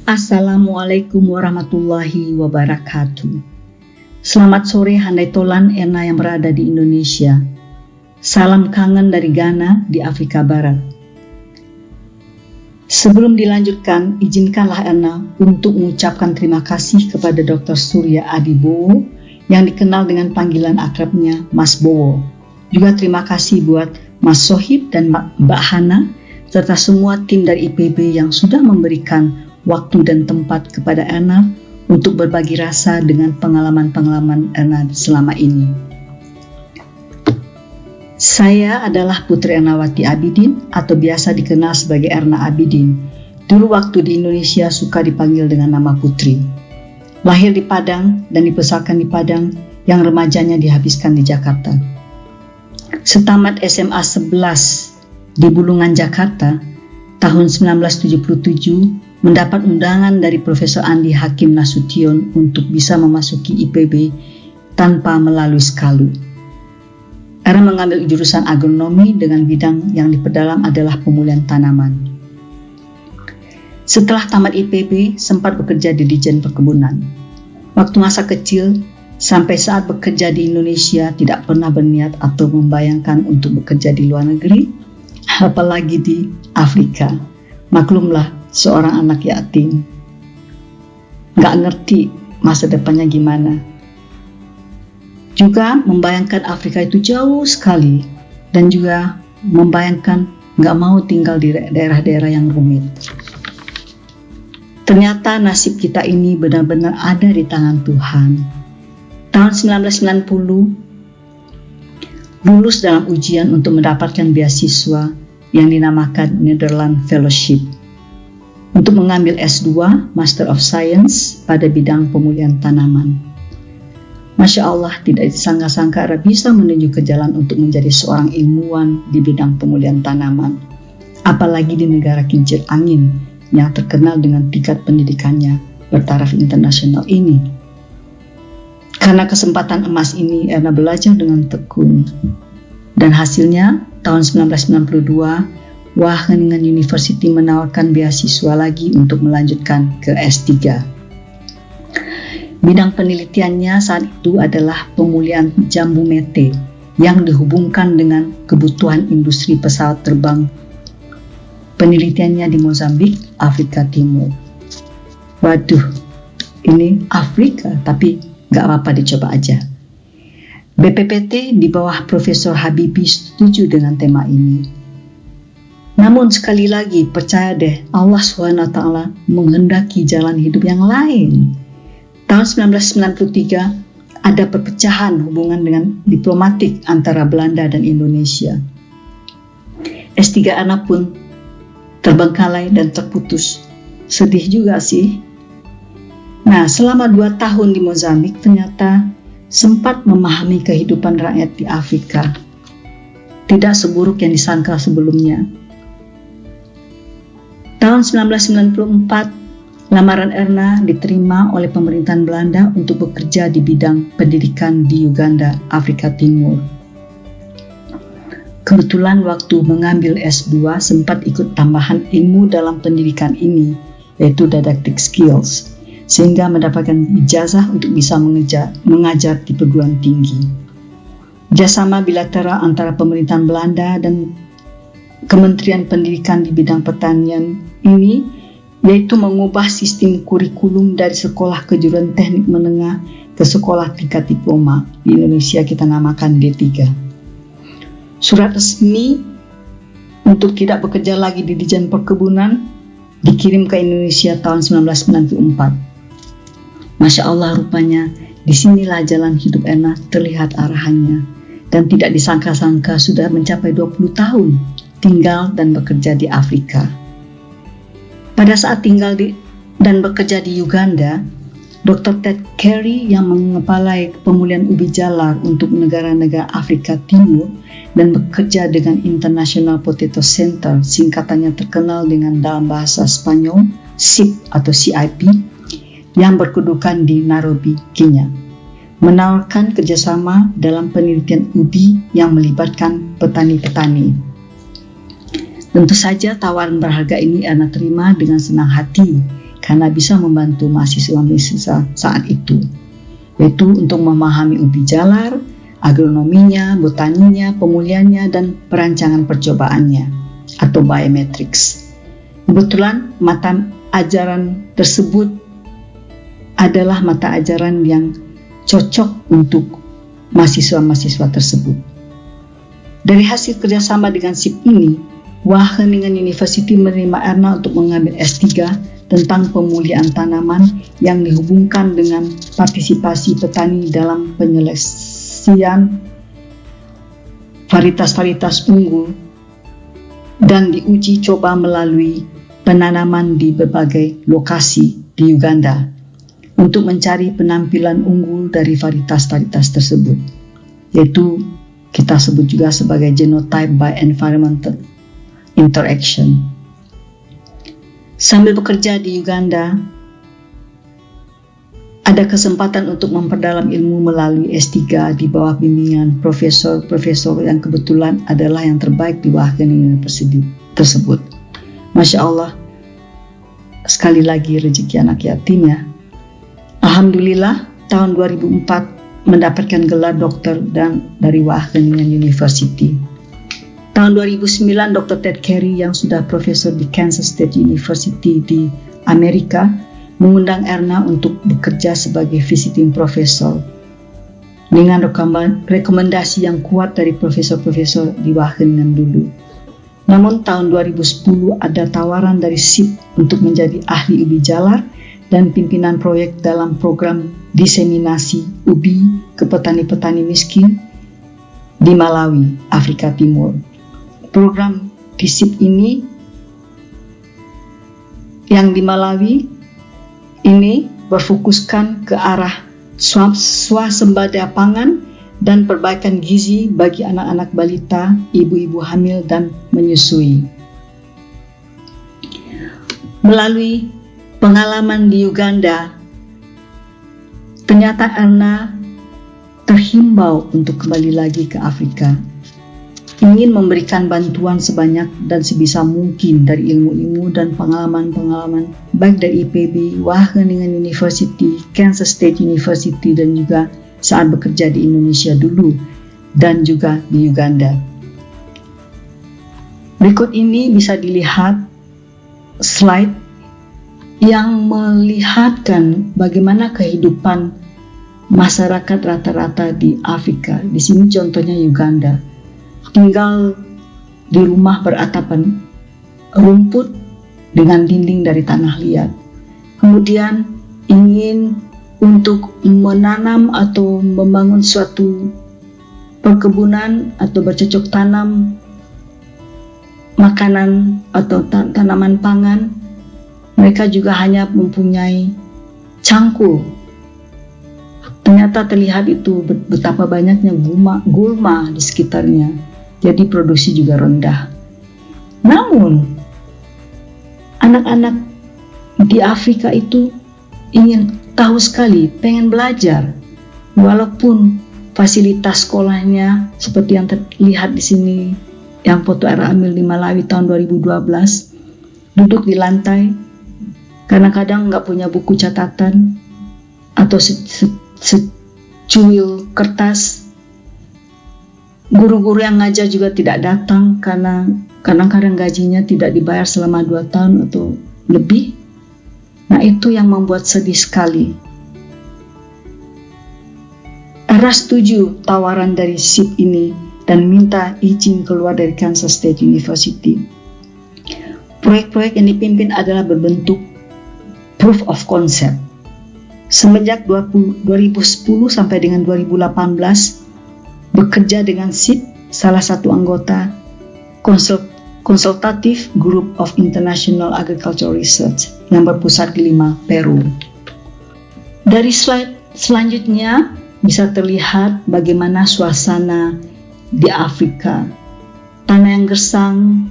Assalamualaikum warahmatullahi wabarakatuh. Selamat sore handai tolan Erna yang berada di Indonesia. Salam kangen dari Ghana di Afrika Barat. Sebelum dilanjutkan, izinkanlah Erna untuk mengucapkan terima kasih kepada Dr. Surya Adi Bowo yang dikenal dengan panggilan akrabnya Mas Bowo. Juga terima kasih buat Mas Sohib dan Mbak Hana serta semua tim dari IPB yang sudah memberikan waktu dan tempat kepada Erna untuk berbagi rasa dengan pengalaman-pengalaman Erna selama ini. Saya adalah Putri Ernawati Abidin atau biasa dikenal sebagai Erna Abidin. Dulu waktu di Indonesia suka dipanggil dengan nama Putri. Lahir di Padang dan dibesarkan di Padang, yang remajanya dihabiskan di Jakarta. Setamat SMA 11 di Bulungan, Jakarta, tahun 1977, mendapat undangan dari Profesor Andi Hakim Nasution untuk bisa memasuki IPB tanpa melalui skalu. Erna mengambil jurusan agronomi dengan bidang yang diperdalam adalah pemulihan tanaman. Setelah tamat IPB, sempat bekerja di Dijen Perkebunan. Waktu masa kecil, sampai saat bekerja di Indonesia tidak pernah berniat atau membayangkan untuk bekerja di luar negeri, apalagi di Afrika. Maklumlah, seorang anak yatim. Gak ngerti masa depannya gimana. Juga membayangkan Afrika itu jauh sekali. Dan juga membayangkan gak mau tinggal di daerah-daerah yang rumit. Ternyata nasib kita ini benar-benar ada di tangan Tuhan. Tahun 1990, lulus dalam ujian untuk mendapatkan beasiswa yang dinamakan Netherlands Fellowship untuk mengambil S2 Master of Science pada bidang pemulihan tanaman. Masya Allah, tidak disangka-sangka Erna bisa menuju ke jalan untuk menjadi seorang ilmuwan di bidang pemulihan tanaman, apalagi di negara kincir angin yang terkenal dengan tingkat pendidikannya bertaraf internasional ini. Karena kesempatan emas ini, Erna belajar dengan tekun. Dan hasilnya, tahun 1992, Wageningen University menawarkan beasiswa lagi untuk melanjutkan ke S3. Bidang penelitiannya saat itu adalah pemulihan jambu mete yang dihubungkan dengan kebutuhan industri pesawat terbang. Penelitiannya di Mozambik, Afrika Timur. Waduh, ini Afrika, tapi gak apa-apa, dicoba aja. BPPT di bawah Profesor Habibie setuju dengan tema ini. Namun sekali lagi, percaya deh, Allah SWT menghendaki jalan hidup yang lain. Tahun 1993, ada perpecahan hubungan dengan diplomatik antara Belanda dan Indonesia. S3 Erna pun terbengkalai dan terputus. Sedih juga sih. Nah, selama 2 tahun di Mozambik, ternyata sempat memahami kehidupan rakyat di Afrika. Tidak seburuk yang disangka sebelumnya. Tahun 1994, lamaran Erna diterima oleh pemerintahan Belanda untuk bekerja di bidang pendidikan di Uganda, Afrika Timur. Kebetulan waktu mengambil S2 sempat ikut tambahan ilmu dalam pendidikan ini, yaitu didactic skills, sehingga mendapatkan ijazah untuk bisa mengajar di perguruan tinggi. Kerjasama bilateral antara pemerintahan Belanda dan Kementerian Pendidikan di bidang pertanian ini, yaitu mengubah sistem kurikulum dari sekolah kejuruan teknik menengah ke sekolah tingkat diploma. Di Indonesia kita namakan D3. Surat resmi untuk tidak bekerja lagi di Dijen Perkebunan dikirim ke Indonesia tahun 1994. Masya Allah, rupanya disinilah jalan hidup Erna terlihat arahannya. Dan tidak disangka-sangka sudah mencapai 20 tahun tinggal dan bekerja di Afrika. Pada saat tinggal dan bekerja di Uganda, Dr. Ted Carey yang mengepalai pemulihan ubi jalar untuk negara-negara Afrika Timur dan bekerja dengan International Potato Center, singkatannya terkenal dengan dalam bahasa Spanyol, CIP atau CIP, yang berkedudukan di Nairobi, Kenya, menawarkan kerjasama dalam penelitian ubi yang melibatkan petani-petani. Tentu saja tawaran berharga ini Erna terima dengan senang hati karena bisa membantu mahasiswa-mahasiswa saat itu, yaitu untuk memahami ubi jalar, agronominya, botaninya, pemulihannya, dan perancangan percobaannya atau biometrics. Kebetulan mata ajaran tersebut adalah mata ajaran yang cocok untuk mahasiswa-mahasiswa tersebut. Dari hasil kerjasama dengan SIP ini, Wageningen University menerima Erna untuk mengambil S3 tentang pemulihan tanaman yang dihubungkan dengan partisipasi petani dalam penyelesaian varietas-varietas unggul dan diuji coba melalui penanaman di berbagai lokasi di Uganda untuk mencari penampilan unggul dari varietas-varietas tersebut, yaitu kita sebut juga sebagai genotype by environmental interaction. Sambil bekerja di Uganda, ada kesempatan untuk memperdalam ilmu melalui S3 di bawah bimbingan profesor-profesor yang kebetulan adalah yang terbaik di Wageningen University tersebut. Masya Allah, sekali lagi rezeki anak yatim ya. Alhamdulillah, tahun 2004 mendapatkan gelar dokter dan dari Wageningen University. Tahun 2009, Dr. Ted Carey yang sudah profesor di Kansas State University di Amerika mengundang Erna untuk bekerja sebagai visiting professor dengan rekomendasi yang kuat dari profesor-profesor di Wageningen dulu. Namun tahun 2010 ada tawaran dari SIP untuk menjadi ahli ubi jalar dan pimpinan proyek dalam program diseminasi ubi ke petani-petani miskin di Malawi, Afrika Timur. Program di SIP ini yang di Malawi ini berfokuskan ke arah swasembada pangan dan perbaikan gizi bagi anak-anak balita, ibu-ibu hamil dan menyusui. Melalui pengalaman di Uganda, ternyata Erna terhimbau untuk kembali lagi ke Afrika, ingin memberikan bantuan sebanyak dan sebisa mungkin dari ilmu-ilmu dan pengalaman-pengalaman baik dari IPB, Wageningen University, Kansas State University, dan juga saat bekerja di Indonesia dulu dan juga di Uganda. Berikut ini bisa dilihat slide yang melihatkan bagaimana kehidupan masyarakat rata-rata di Afrika. Di sini contohnya Uganda. Tinggal di rumah beratapan rumput dengan dinding dari tanah liat. Kemudian ingin untuk menanam atau membangun suatu perkebunan atau bercocok tanam makanan atau tanaman pangan, mereka juga hanya mempunyai cangkul. Ternyata terlihat itu betapa banyaknya gulma di sekitarnya. Jadi produksi juga rendah. Namun anak-anak di Afrika itu ingin tahu sekali, pengen belajar, walaupun fasilitas sekolahnya seperti yang terlihat di sini, yang foto Era ambil di Malawi tahun 2012, duduk di lantai, kadang-kadang nggak punya buku catatan atau secuil kertas. Guru-guru yang ngajar juga tidak datang karena kadang-kadang gajinya tidak dibayar selama 2 tahun atau lebih. Nah, itu yang membuat sedih sekali. Era setuju tawaran dari SIP ini dan minta izin keluar dari Kansas State University. Proyek-proyek yang dipimpin adalah berbentuk proof of concept. Semenjak 2010 sampai dengan 2018, bekerja dengan SIP, salah satu anggota Consultative Group of International Agricultural Research yang berpusat di Lima, Peru. Dari slide selanjutnya bisa terlihat bagaimana suasana di Afrika. Tanah yang gersang,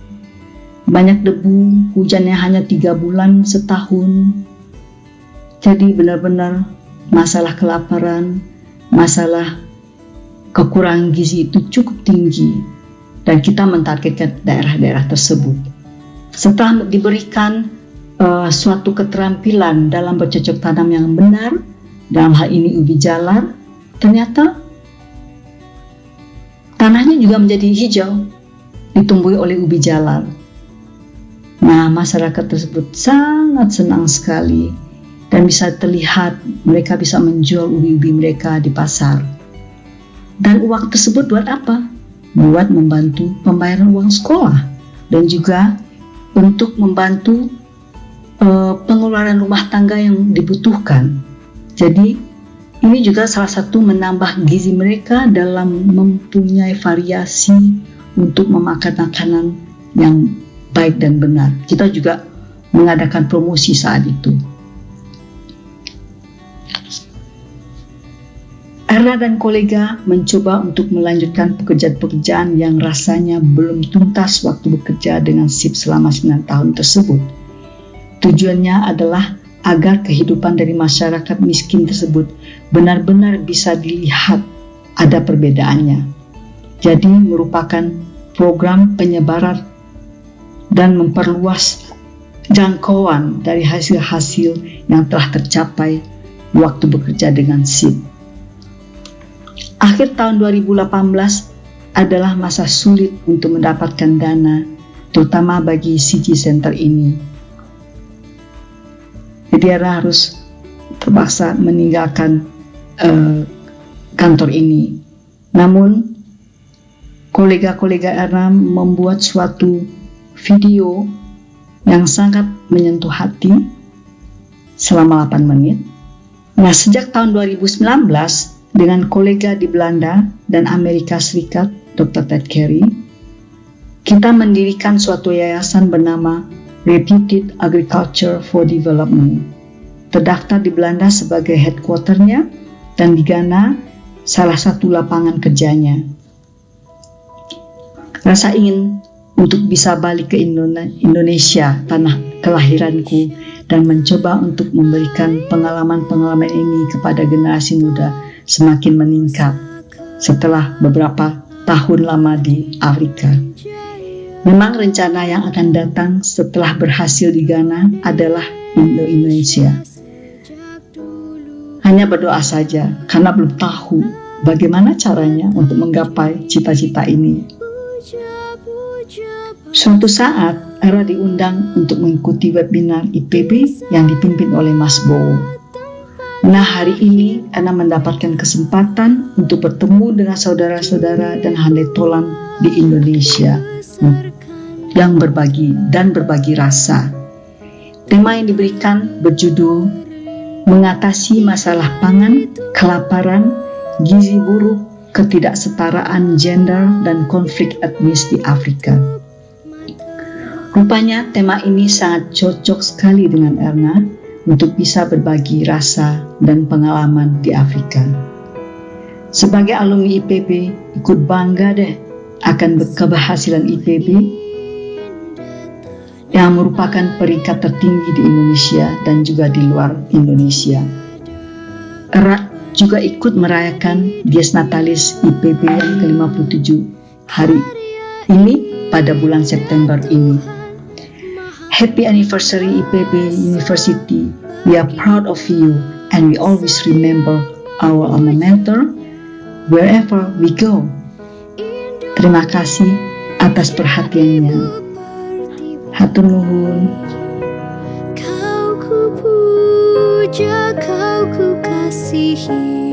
banyak debu, hujannya hanya 3 bulan setahun. Jadi benar-benar masalah kelaparan, masalah kekurangan gizi itu cukup tinggi dan kita mentargetkan daerah-daerah tersebut. Setelah diberikan suatu keterampilan dalam bercocok tanam yang benar, dalam hal ini ubi jalar, ternyata tanahnya juga menjadi hijau, ditumbuhi oleh ubi jalar. Nah, masyarakat tersebut sangat senang sekali dan bisa terlihat mereka bisa menjual ubi-ubi mereka di pasar. Dan uang tersebut buat apa? Buat membantu pembayaran uang sekolah dan juga untuk membantu pengeluaran rumah tangga yang dibutuhkan. Jadi ini juga salah satu menambah gizi mereka dalam mempunyai variasi untuk memakan makanan yang baik dan benar. Kita juga mengadakan promosi saat itu. Erna dan kolega mencoba untuk melanjutkan pekerjaan-pekerjaan yang rasanya belum tuntas waktu bekerja dengan SIP selama 9 tahun tersebut. Tujuannya adalah agar kehidupan dari masyarakat miskin tersebut benar-benar bisa dilihat ada perbedaannya. Jadi merupakan program penyebaran dan memperluas jangkauan dari hasil-hasil yang telah tercapai waktu bekerja dengan SIP. Akhir tahun 2018 adalah masa sulit untuk mendapatkan dana, terutama bagi CG Center ini. Jadi Erna harus terpaksa meninggalkan kantor ini. Namun, kolega-kolega Erna membuat suatu video yang sangat menyentuh hati selama 8 menit. Nah, sejak tahun 2019 dengan kolega di Belanda dan Amerika Serikat, Dr. Ted Carey, kita mendirikan suatu yayasan bernama Reputed Agriculture for Development. Terdaftar di Belanda sebagai headquarternya dan di Ghana salah satu lapangan kerjanya. Rasa ingin untuk bisa balik ke Indonesia, tanah kelahiranku, dan mencoba untuk memberikan pengalaman-pengalaman ini kepada generasi muda semakin meningkat setelah beberapa tahun lama di Afrika. Memang rencana yang akan datang setelah berhasil di Ghana adalah Indonesia. Hanya berdoa saja karena belum tahu bagaimana caranya untuk menggapai cita-cita ini. Suatu saat, Erna diundang untuk mengikuti webinar IPB yang dipimpin oleh Mas Bowo. Nah, hari ini Erna mendapatkan kesempatan untuk bertemu dengan saudara-saudara dan handai tolan di Indonesia yang berbagi rasa. Tema yang diberikan berjudul Mengatasi Masalah Pangan, Kelaparan, Gizi Buruk, Ketidaksetaraan Gender, dan Konflik Etnis di Afrika. Rupanya tema ini sangat cocok sekali dengan Erna untuk bisa berbagi rasa dan pengalaman di Afrika. Sebagai alumni IPB, ikut bangga deh akan keberhasilan IPB yang merupakan peringkat tertinggi di Indonesia dan juga di luar Indonesia. Erna juga ikut merayakan Dies Natalis IPB yang ke-57 hari ini pada bulan September ini. Happy anniversary IPB University. We are proud of you and we always remember our alma mater wherever we go. Terima kasih atas perhatiannya. Hatur nuhun. Kau ku puja, kau ku kasihi.